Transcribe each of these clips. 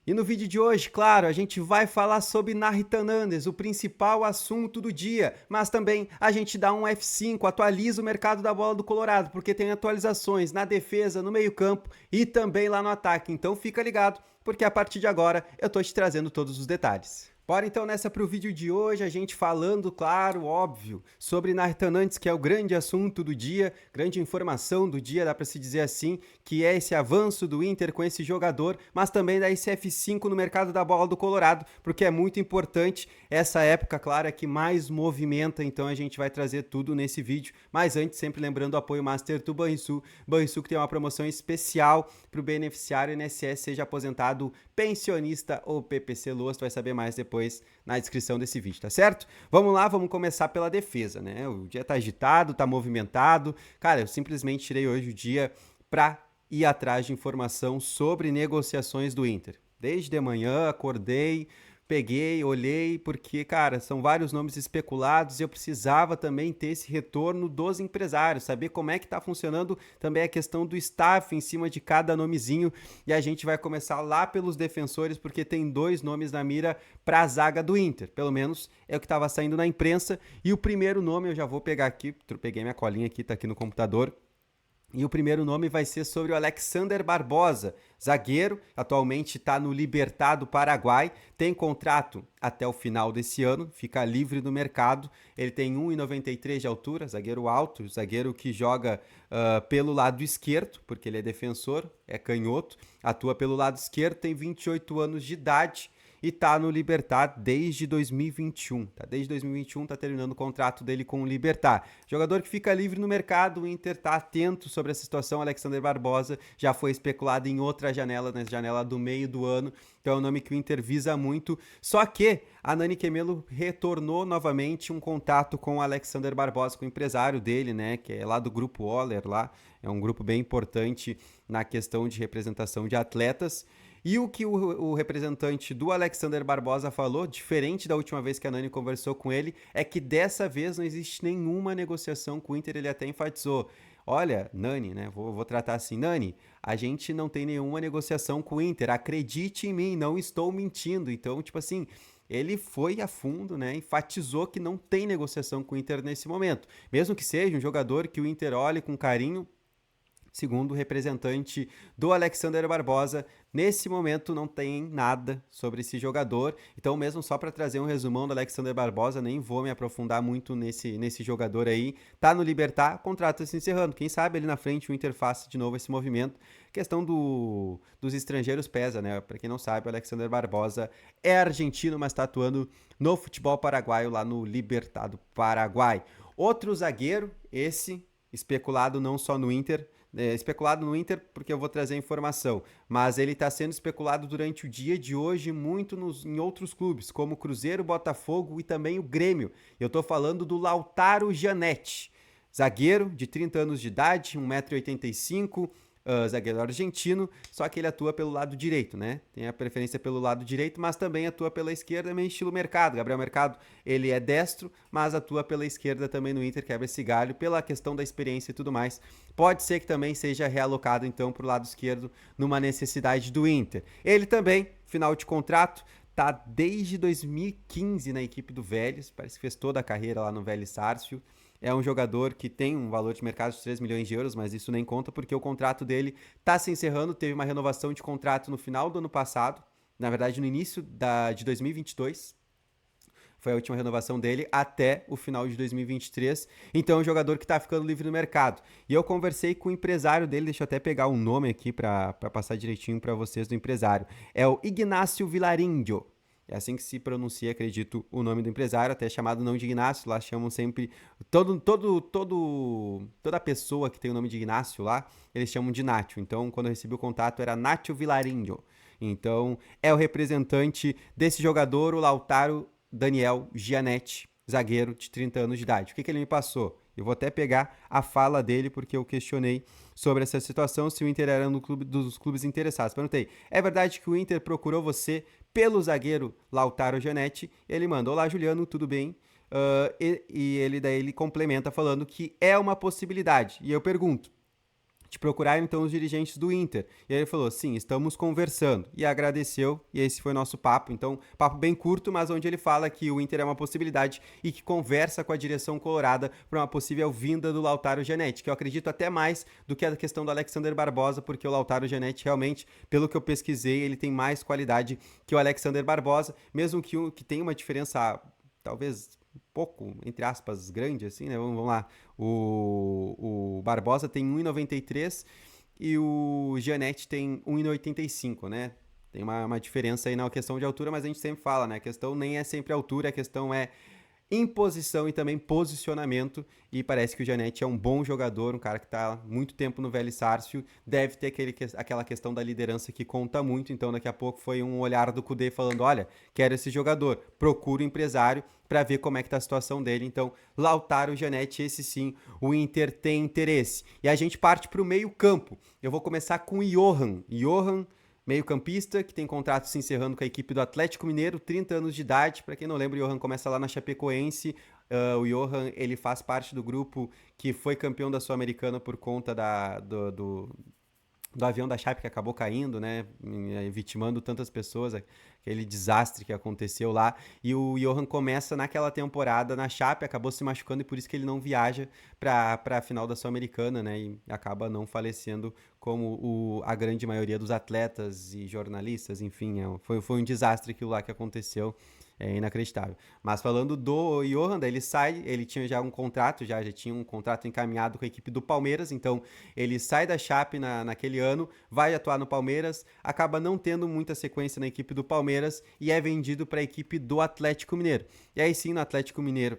E no vídeo de hoje, claro, a gente vai falar sobre Nathan Nandes, o principal assunto do dia, mas também a gente dá um F5, atualiza o mercado da bola do Colorado, porque tem atualizações na defesa, no meio-campo e também lá no ataque. Então fica ligado, porque a partir de agora eu tô te trazendo todos os detalhes. Bora então nessa pro vídeo de hoje, a gente falando, claro, óbvio, sobre Nathan Nandes, que é o grande assunto do dia, grande informação do dia, dá para se dizer assim, que é esse avanço do Inter com esse jogador, mas também dá esse F5 no mercado da bola do Colorado, porque é muito importante essa época, claro, é que mais movimenta, então a gente vai trazer tudo nesse vídeo, mas antes, sempre lembrando o apoio master do Banrisul, Banrisul que tem uma promoção especial para o beneficiário INSS, seja aposentado, pensionista ou PPC Loas, tu vai saber mais depois na descrição desse vídeo, tá certo? Vamos lá, vamos começar pela defesa, né? O dia tá agitado, tá movimentado. Cara, eu simplesmente tirei hoje o dia pra ir atrás de informação sobre negociações do Inter. Desde de manhã, acordei, peguei, olhei, porque, cara, são vários nomes especulados e eu precisava também ter esse retorno dos empresários, saber como é que tá funcionando também a questão do staff em cima de cada nomezinho. E a gente vai começar lá pelos defensores, porque tem dois nomes na mira para a zaga do Inter, pelo menos é o que estava saindo na imprensa. E o primeiro nome eu já vou pegar aqui, peguei minha colinha aqui, tá aqui no computador. E o primeiro nome vai ser sobre o Alexander Barbosa, zagueiro, atualmente está no Libertad do Paraguai, tem contrato até o final desse ano, fica livre do mercado, ele tem 1,93 de altura, zagueiro alto, zagueiro que joga pelo lado esquerdo, porque ele é defensor, é canhoto, atua pelo lado esquerdo, tem 28 anos de idade, e tá no Libertad desde 2021, tá? Desde 2021 tá terminando o contrato dele com o Libertad. Jogador que fica livre no mercado, o Inter tá atento sobre essa situação. Alexander Barbosa já foi especulado em outra janela, na janela do meio do ano, então é um nome que o Inter visa muito. Só que a Nani Quemelo retornou novamente um contato com o Alexander Barbosa, com o empresário dele, né, que é lá do Grupo Oller, lá, é um grupo bem importante na questão de representação de atletas. E o que o representante do Alexander Barbosa falou, diferente da última vez que a Nani conversou com ele, é que dessa vez não existe nenhuma negociação com o Inter. Ele até enfatizou: olha, Nani, né? Vou tratar assim, Nani, a gente não tem nenhuma negociação com o Inter. Acredite em mim, não estou mentindo. Então, tipo assim, ele foi a fundo, né? Enfatizou que não tem negociação com o Inter nesse momento. Mesmo que seja um jogador que o Inter olhe com carinho. Segundo o representante do Alexander Barbosa, nesse momento não tem nada sobre esse jogador. Então, mesmo só para trazer um resumão do Alexander Barbosa, nem vou me aprofundar muito nesse jogador aí. Tá no Libertad, contrato se encerrando. Quem sabe ali na frente o Inter faça de novo esse movimento. A questão dos estrangeiros pesa, né? Para quem não sabe, o Alexander Barbosa é argentino, mas está atuando no futebol paraguaio lá no Libertad do Paraguai. Outro zagueiro, esse especulado não só no Inter, especulado no Inter porque eu vou trazer informação, mas ele está sendo especulado durante o dia de hoje muito em outros clubes, como o Cruzeiro, Botafogo e também o Grêmio. Eu estou falando do Lautaro Giannetti, zagueiro de 30 anos de idade, 1,85 m, zagueiro argentino, só que ele atua pelo lado direito, né? Tem a preferência pelo lado direito, mas também atua pela esquerda, meio estilo Mercado. Gabriel Mercado, ele é destro, mas atua pela esquerda também no Inter, quebra esse galho, pela questão da experiência e tudo mais. Pode ser que também seja realocado, então, para o lado esquerdo, numa necessidade do Inter. Ele também, final de contrato, tá desde 2015 na equipe do Vélez, parece que fez toda a carreira lá no Vélez Sarsfield. É um jogador que tem um valor de mercado de 3 milhões de euros, mas isso nem conta porque o contrato dele está se encerrando. Teve uma renovação de contrato no final do ano passado, na verdade no início de 2022. Foi a última renovação dele até o final de 2023. Então é um jogador que está ficando livre no mercado. E eu conversei com o empresário dele, deixa eu até pegar um nome aqui para passar direitinho para vocês do empresário. É o Ignacio Vilarinho. É assim que se pronuncia, acredito, o nome do empresário, até chamado não de Ignacio, lá chamam sempre, toda pessoa que tem o nome de Ignacio lá, eles chamam de Nacho. Então, quando eu recebi o contato, era Nacho Vilarinho. Então, é o representante desse jogador, o Lautaro Daniel Giannetti, zagueiro de 30 anos de idade. O que ele me passou? Eu vou até pegar a fala dele, porque eu questionei sobre essa situação, se o Inter era um dos clubes interessados. Perguntei, é verdade que o Inter procurou você pelo zagueiro Lautaro Giannetti? Ele mandou: olá, Juliano, tudo bem? E ele daí ele complementa falando que é uma possibilidade. E eu pergunto, te procuraram então os dirigentes do Inter. E aí ele falou, sim, estamos conversando. E agradeceu, e esse foi o nosso papo. Então, papo bem curto, mas onde ele fala que o Inter é uma possibilidade e que conversa com a direção colorada para uma possível vinda do Lautaro Giannetti, que eu acredito até mais do que a questão do Alexander Barbosa, porque o Lautaro Giannetti realmente, pelo que eu pesquisei, ele tem mais qualidade que o Alexander Barbosa, mesmo que tenha uma diferença, talvez um pouco, entre aspas, grande, assim, né? Vamos lá. O Barbosa tem 1,93 e o Giannetti tem 1,85, né? Tem uma diferença aí na questão de altura, mas a gente sempre fala, né? A questão nem é sempre altura, a questão é imposição e também posicionamento, e parece que o Giannetti é um bom jogador, um cara que está há muito tempo no Vélez Sarsfield, deve ter aquela questão da liderança que conta muito, então daqui a pouco foi um olhar do Kudê falando, olha, quero esse jogador, procura o empresário para ver como é que está a situação dele, então Lautaro Giannetti, esse sim, o Inter tem interesse. E a gente parte para o meio campo, eu vou começar com o Johan, meio-campista, que tem contrato se encerrando com a equipe do Atlético Mineiro, 30 anos de idade. Para quem não lembra, o Johan começa lá na Chapecoense. O Johan, ele faz parte do grupo que foi campeão da Sul-Americana por conta do avião da Chape que acabou caindo, né, vitimando tantas pessoas, aquele desastre que aconteceu lá, e o Johan começa naquela temporada na Chape, acabou se machucando e por isso que ele não viaja para a final da Sul-Americana, né, e acaba não falecendo como a grande maioria dos atletas e jornalistas, enfim, foi um desastre aquilo lá que aconteceu. É inacreditável. Mas falando do Johan, ele sai, ele tinha já um contrato, já tinha um contrato encaminhado com a equipe do Palmeiras, então ele sai da Chape naquele ano, vai atuar no Palmeiras, acaba não tendo muita sequência na equipe do Palmeiras e é vendido para a equipe do Atlético Mineiro. E aí sim, no Atlético Mineiro,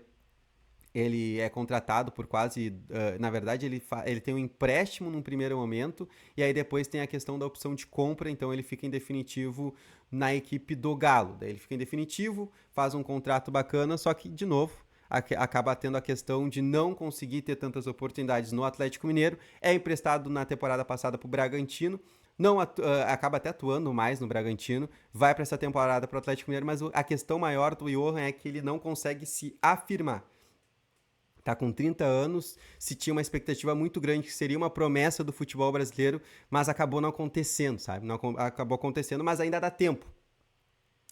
ele é contratado por quase, na verdade ele tem um empréstimo num primeiro momento e aí depois tem a questão da opção de compra, então ele fica em definitivo na equipe do Galo, daí ele fica em definitivo, faz um contrato bacana, só que de novo acaba tendo a questão de não conseguir ter tantas oportunidades no Atlético Mineiro, é emprestado na temporada passada para o Bragantino, não acaba até atuando mais no Bragantino, vai para essa temporada para o Atlético Mineiro, mas a questão maior do Johan é que ele não consegue se afirmar. Tá com 30 anos, se tinha uma expectativa muito grande que seria uma promessa do futebol brasileiro, mas acabou não acontecendo, sabe? Não acabou acontecendo, mas ainda dá tempo.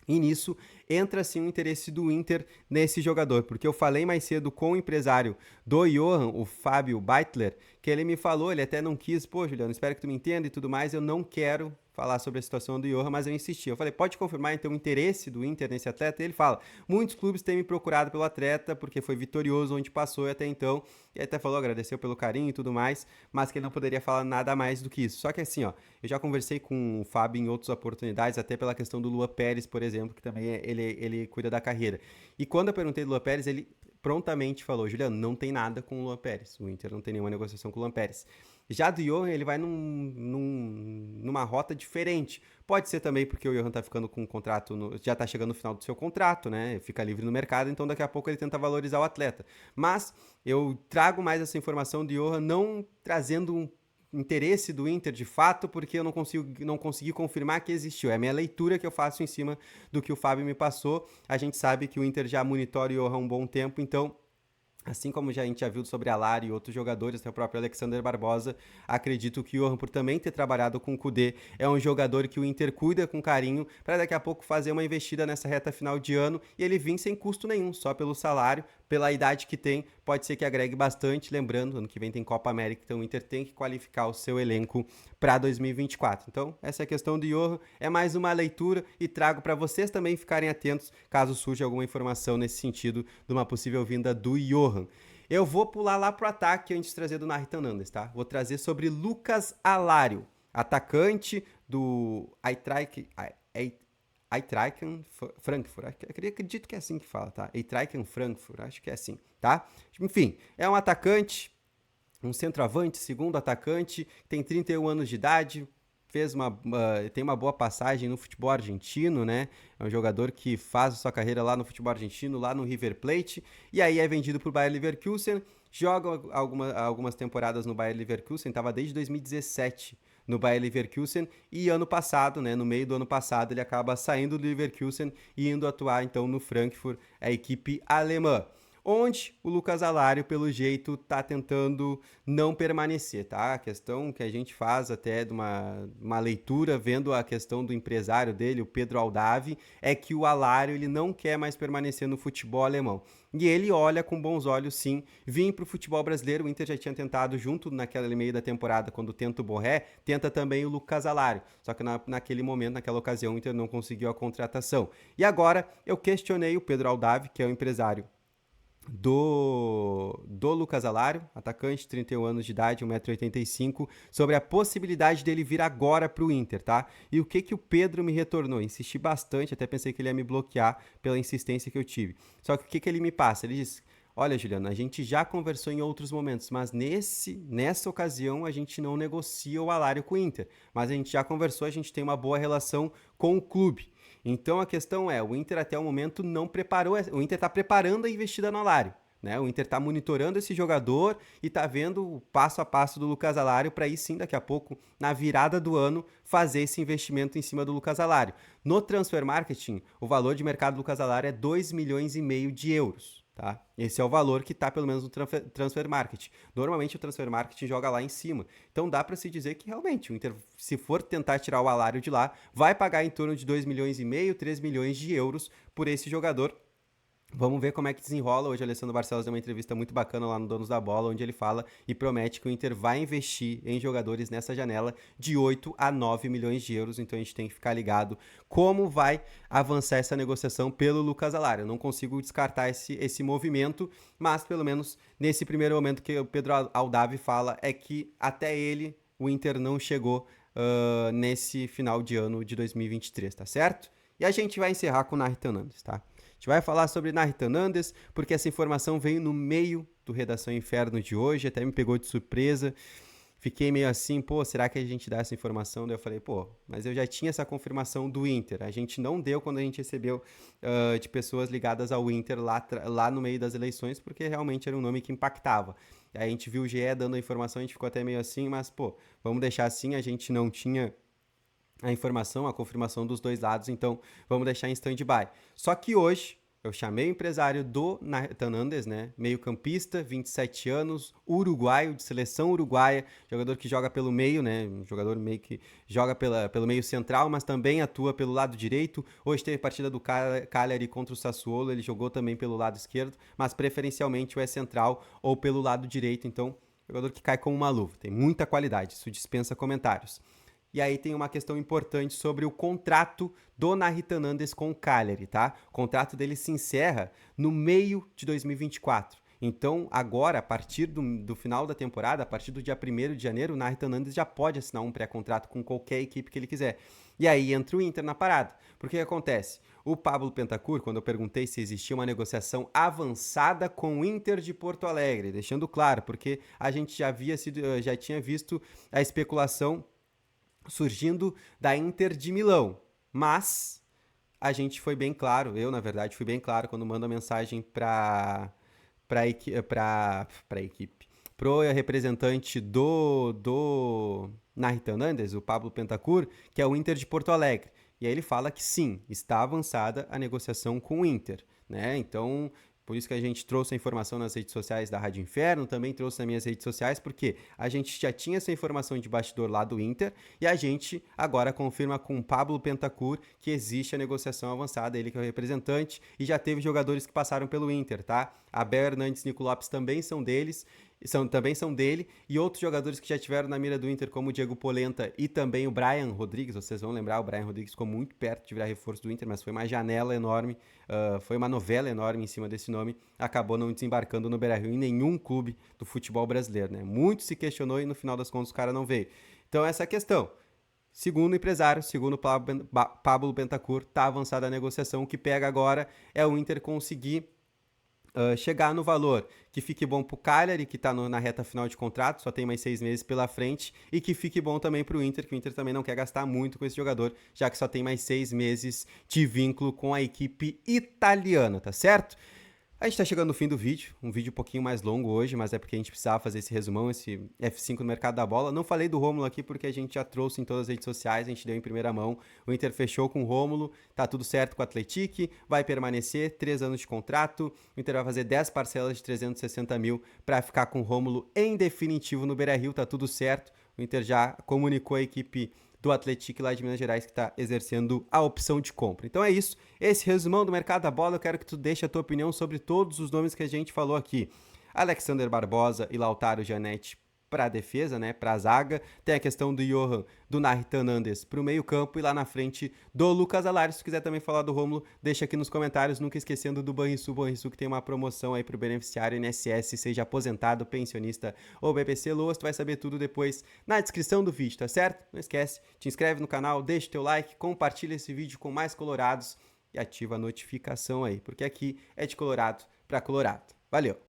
E nisso entra sim o interesse do Inter nesse jogador, porque eu falei mais cedo com o empresário do Johan, o Fábio Beitler, que ele me falou, ele até não quis, pô, Juliano, espero que tu me entenda e tudo mais, eu não quero falar sobre a situação do Johan, mas eu insisti. Eu falei, pode confirmar então o interesse do Inter nesse atleta? E ele fala, muitos clubes têm me procurado pelo atleta, porque foi vitorioso onde passou e até então, e até falou, agradeceu pelo carinho e tudo mais, mas que ele não poderia falar nada mais do que isso. Só que assim, ó, eu já conversei com o Fábio em outras oportunidades, até pela questão do Luan Pérez, por exemplo, que também ele cuida da carreira. E quando eu perguntei do Luan Pérez, ele prontamente falou, Juliano, não tem nada com o Luan Pérez, o Inter não tem nenhuma negociação com o Luan Pérez. Já do Johan, ele vai numa rota diferente. Pode ser também porque o Johan tá ficando com um contrato, já tá chegando no final do seu contrato, né? Fica livre no mercado, então daqui a pouco ele tenta valorizar o atleta. Mas eu trago mais essa informação do Johan, não trazendo um interesse do Inter de fato, porque eu não consegui confirmar que existiu. É a minha leitura que eu faço em cima do que o Fábio me passou. A gente sabe que o Inter já monitora o Johan há um bom tempo, então assim como a gente já viu sobre Alar e outros jogadores, até o próprio Alexander Barbosa, acredito que o Johan, por também ter trabalhado com o Kudê, é um jogador que o Inter cuida com carinho para daqui a pouco fazer uma investida nessa reta final de ano e ele vir sem custo nenhum, só pelo salário, pela idade que tem, pode ser que agregue bastante. Lembrando, ano que vem tem Copa América, então o Inter tem que qualificar o seu elenco para 2024. Então, essa questão do Johan é mais uma leitura e trago para vocês também ficarem atentos caso surja alguma informação nesse sentido de uma possível vinda do Johan. Eu vou pular lá pro ataque antes de trazer do Nathan Nandes, tá? Vou trazer sobre Lucas Alário, atacante do Eintracht Frankfurt, acredito que é assim que fala, tá? Eintracht Frankfurt, acho que é assim, tá? Enfim, é um atacante, um centroavante, segundo atacante, tem 31 anos de idade, tem uma boa passagem no futebol argentino, né? É um jogador que faz a sua carreira lá no futebol argentino, lá no River Plate, e aí é vendido para o Bayer Leverkusen, joga algumas temporadas no Bayer Leverkusen, estava desde 2017 no Bayer Leverkusen, e ano passado, né, no meio do ano passado, ele acaba saindo do Leverkusen e indo atuar então no Frankfurt, a equipe alemã. onde o Lucas Alário, pelo jeito, tá tentando não permanecer, tá? A questão que a gente faz até de uma leitura, vendo a questão do empresário dele, o Pedro Aldavi, é que o Alário ele não quer mais permanecer no futebol alemão. E ele olha com bons olhos, sim, vir para o futebol brasileiro. O Inter já tinha tentado junto naquele meio da temporada, quando tenta o Borré, tenta também o Lucas Alário. Só que naquele momento, naquela ocasião, o Inter não conseguiu a contratação. E agora eu questionei o Pedro Aldavi, que é o empresário do Lucas Alário, atacante, 31 anos de idade, 1,85 m, sobre a possibilidade dele vir agora para o Inter, tá? E o que o Pedro me retornou? Insisti bastante, até pensei que ele ia me bloquear pela insistência que eu tive. Só que o que ele me passa? Ele diz: olha, Juliano, a gente já conversou em outros momentos, mas nessa ocasião a gente não negocia o Alário com o Inter. Mas a gente já conversou, a gente tem uma boa relação com o clube. Então a questão é, o Inter até o momento não preparou, o Inter está preparando a investida no Alário. Né? O Inter está monitorando esse jogador e está vendo o passo a passo do Lucas Alário para aí sim, daqui a pouco, na virada do ano, fazer esse investimento em cima do Lucas Alário. No Transfer Marketing, o valor de mercado do Lucas Alário é 2,5 milhões de euros. Tá? Esse é o valor que está pelo menos no Transfer Marketing. Normalmente o Transfer Marketing joga lá em cima. Então dá para se dizer que realmente o Inter, se for tentar tirar o Alário de lá, vai pagar em torno de 2,5 milhões, 3 milhões de euros por esse jogador. Vamos ver como é que desenrola. Hoje o Alessandro Barcelos deu uma entrevista muito bacana lá no Donos da Bola, onde ele fala e promete que o Inter vai investir em jogadores nessa janela de 8 a 9 milhões de euros. Então a gente tem que ficar ligado como vai avançar essa negociação pelo Lucas Alário. Eu não consigo descartar esse movimento, mas pelo menos nesse primeiro momento que o Pedro Aldavi fala é que até ele, o Inter não chegou nesse final de ano de 2023, tá certo? E a gente vai encerrar com o Nathan Nandes, tá? A gente vai falar sobre Nathan Nandes, porque essa informação veio no meio do Redação Inferno de hoje, até me pegou de surpresa. Fiquei meio assim, pô, será que a gente dá essa informação? Daí eu falei, pô, mas eu já tinha essa confirmação do Inter. A gente não deu quando a gente recebeu de pessoas ligadas ao Inter lá no meio das eleições, porque realmente era um nome que impactava. Aí a gente viu o GE dando a informação, a gente ficou até meio assim, mas, pô, vamos deixar assim, a gente não tinha a informação, a confirmação dos dois lados, então vamos deixar em stand-by. Só que hoje eu chamei o empresário do Nathan Nandes, né? Meio-campista, 27 anos, uruguaio, de seleção uruguaia, jogador que joga pelo meio, né? Um jogador meio que joga pelo meio central, mas também atua pelo lado direito. Hoje teve partida do Cagliari contra o Sassuolo, ele jogou também pelo lado esquerdo, mas preferencialmente o é central ou pelo lado direito, então jogador que cai como uma luva, tem muita qualidade, isso dispensa comentários. E aí tem uma questão importante sobre o contrato do Nathan Nandes com o Cagliari, tá? O contrato dele se encerra no meio de 2024. Então, agora, a partir do final da temporada, a partir do dia 1º de janeiro, o Nathan Nandes já pode assinar um pré-contrato com qualquer equipe que ele quiser. E aí entra o Inter na parada. Porque o que acontece? O Pablo Bentancur, quando eu perguntei se existia uma negociação avançada com o Inter de Porto Alegre, deixando claro, porque a gente já tinha visto a especulação surgindo da Inter de Milão, mas a gente foi bem claro, eu na verdade fui bem claro quando mando a mensagem para a equipe, pro representante do Nathan Nandes, o Pablo Bentancur, que é o Inter de Porto Alegre, e aí ele fala que sim, está avançada a negociação com o Inter, né? Então por isso que a gente trouxe a informação nas redes sociais da Rádio Inferno, também trouxe nas minhas redes sociais, porque a gente já tinha essa informação de bastidor lá do Inter e a gente agora confirma com o Pablo Bentancur que existe a negociação avançada, ele que é o representante, e já teve jogadores que passaram pelo Inter, tá? Abel Hernandes e Nico Lopes também são deles, também são dele, e outros jogadores que já tiveram na mira do Inter, como o Diego Polenta e também o Brian Rodrigues. Vocês vão lembrar, o Brian Rodrigues ficou muito perto de virar reforço do Inter, mas foi uma janela enorme, foi uma novela enorme em cima desse nome, acabou não desembarcando no Beira-Rio em nenhum clube do futebol brasileiro, né? Muito se questionou e no final das contas o cara não veio. Então essa é a questão. Segundo o empresário, segundo o Pablo Bentancur, está avançada a negociação. O que pega agora é o Inter conseguir chegar no valor que fique bom para o Cagliari, que está na reta final de contrato, só tem mais 6 meses pela frente, e que fique bom também para o Inter, que o Inter também não quer gastar muito com esse jogador, já que só tem mais 6 meses de vínculo com a equipe italiana, tá certo? A gente tá chegando no fim do vídeo, um vídeo um pouquinho mais longo hoje, mas é porque a gente precisava fazer esse resumão, esse F5 no mercado da bola. Não falei do Rômulo aqui porque a gente já trouxe em todas as redes sociais, a gente deu em primeira mão. O Inter fechou com o Rômulo, tá tudo certo com o Atlético, vai permanecer, 3 anos de contrato. O Inter vai fazer 10 parcelas de 360 mil para ficar com o Rômulo em definitivo no Beira-Rio, tá tudo certo. O Inter já comunicou a equipe do Atlético lá de Minas Gerais que está exercendo a opção de compra. Então é isso, esse resumão do mercado da bola, eu quero que tu deixe a tua opinião sobre todos os nomes que a gente falou aqui. Alexander Barbosa e Lautaro Giannetti para a defesa, né, para a zaga. Tem a questão do Johan, do Nathan Nandes para o meio campo e lá na frente do Lucas Alares. Se tu quiser também falar do Rômulo, deixa aqui nos comentários, nunca esquecendo do Banrisul que tem uma promoção aí para o beneficiário INSS, seja aposentado, pensionista ou BBC Loas. Tu vai saber tudo depois na descrição do vídeo, tá certo? Não esquece, te inscreve no canal, deixa teu like, compartilha esse vídeo com mais colorados e ativa a notificação aí, porque aqui é de Colorado para Colorado. Valeu!